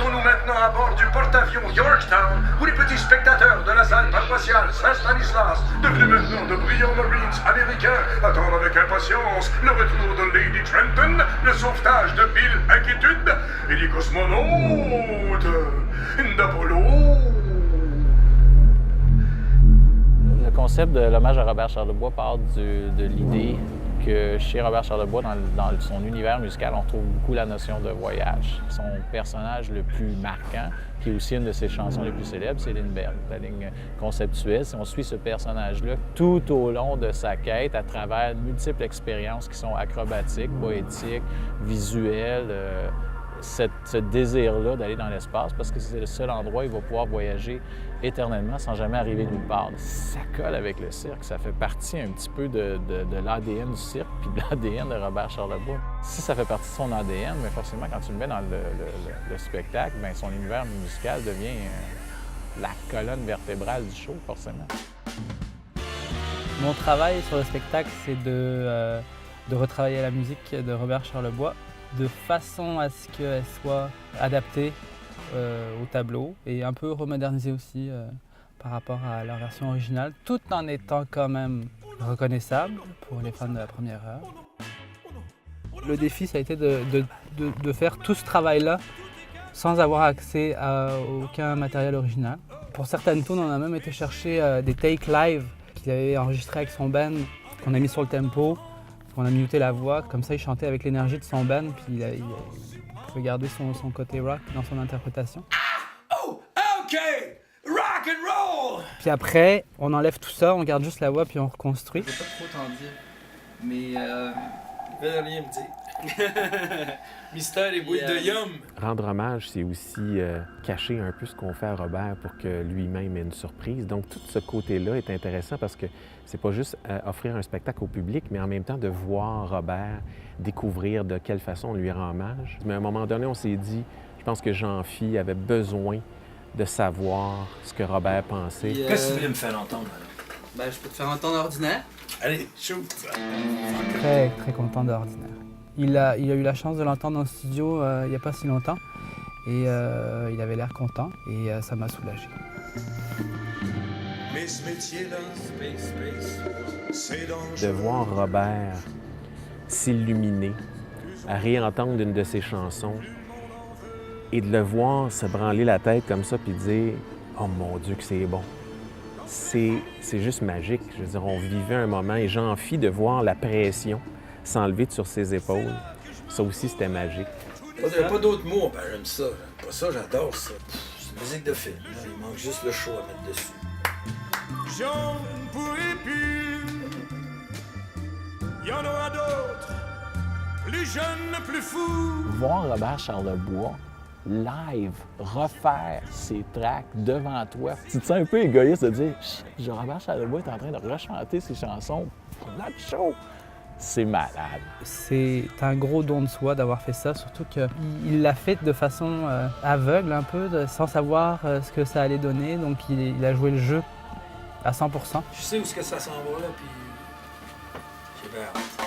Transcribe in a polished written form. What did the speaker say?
Mettons-nous maintenant à bord du porte-avions Yorktown, où les petits spectateurs de la salle paroissiale Saint-Stanislas, devenus maintenant de brillants Marines américains, attendent avec impatience le retour de Lady Trenton, le sauvetage de Bill Inquiétude et les cosmonautes d'Apollo. Le concept de l'hommage à Robert Charlebois part de l'idée que chez Robert Charlebois, dans son univers musical, on retrouve beaucoup la notion de voyage. Son personnage le plus marquant, qui est aussi une de ses chansons les plus célèbres, c'est Lindbergh, la ligne conceptuelle. Si on suit ce personnage-là tout au long de sa quête, à travers multiples expériences qui sont acrobatiques, poétiques, visuelles, ce désir-là d'aller dans l'espace, parce que c'est le seul endroit où il va pouvoir voyager éternellement sans jamais arriver nulle part. Ça colle avec le cirque, ça fait partie un petit peu de l'ADN du cirque puis de l'ADN de Robert Charlebois. Si ça fait partie de son ADN, mais forcément, quand tu le mets dans le spectacle, bien, son univers musical devient la colonne vertébrale du show, forcément. Mon travail sur le spectacle, c'est de retravailler la musique de Robert Charlebois de façon à ce qu'elle soit adaptée au tableau et un peu remodernisée aussi par rapport à leur version originale, tout en étant quand même reconnaissable pour les fans de la première heure. Le défi, ça a été de faire tout ce travail-là sans avoir accès à aucun matériel original. Pour certaines tunes, on a même été chercher des takes live qu'il avait enregistrés avec son band, qu'on a mis sur le tempo. On a muté la voix, comme ça il chantait avec l'énergie de son band, puis il pouvait garder son côté rock dans son interprétation. Oh, OK! Rock and roll! Puis après, on enlève tout ça, on garde juste la voix, puis on reconstruit. Je vais pas trop t'en dire, mais il va rien me dire. Mystère et bouilles de yum! Rendre hommage, c'est aussi cacher un peu ce qu'on fait à Robert pour que lui-même ait une surprise. Donc, tout ce côté-là est intéressant parce que c'est pas juste offrir un spectacle au public, mais en même temps de voir Robert découvrir de quelle façon on lui rend hommage. Mais à un moment donné, on s'est dit, je pense que Jean-Phi avait besoin de savoir ce que Robert pensait. Qu'est-ce que tu voulais me faire entendre? Ben, je peux te faire entendre Ordinaire. Allez, shoot! Très, très content d'Ordinaire. Il a eu la chance de l'entendre en studio il n'y a pas si longtemps et il avait l'air content et ça m'a soulagé. Mais ce métier-là, c'est dangereux. De voir Robert s'illuminer, à réentendre une de ses chansons et de le voir se branler la tête comme ça puis dire « Oh mon Dieu que c'est bon ». C'est juste magique. Je veux dire, on vivait un moment et Jean-Phi de voir la pression s'enlever de sur ses épaules, ça aussi c'était magique. Il n'y a pas d'autres mots, ben j'aime ça. Pas ça, j'adore ça. C'est une musique de film. Là. Il manque juste le show à mettre dessus. J'en pourrai plus. Il y en aura d'autres, plus jeunes, plus fous. Voir Robert Charlebois live refaire ses tracks devant toi, tu te sens un peu égoïste de dire Robert Charlebois est en train de rechanter ses chansons pour notre show. C'est malade. C'est un gros don de soi d'avoir fait ça, surtout qu'il l'a fait de façon aveugle un peu, sans savoir ce que ça allait donner, donc il a joué le jeu à 100%. Je sais où est-ce que ça s'en va, là, puis j'ai bien hâte.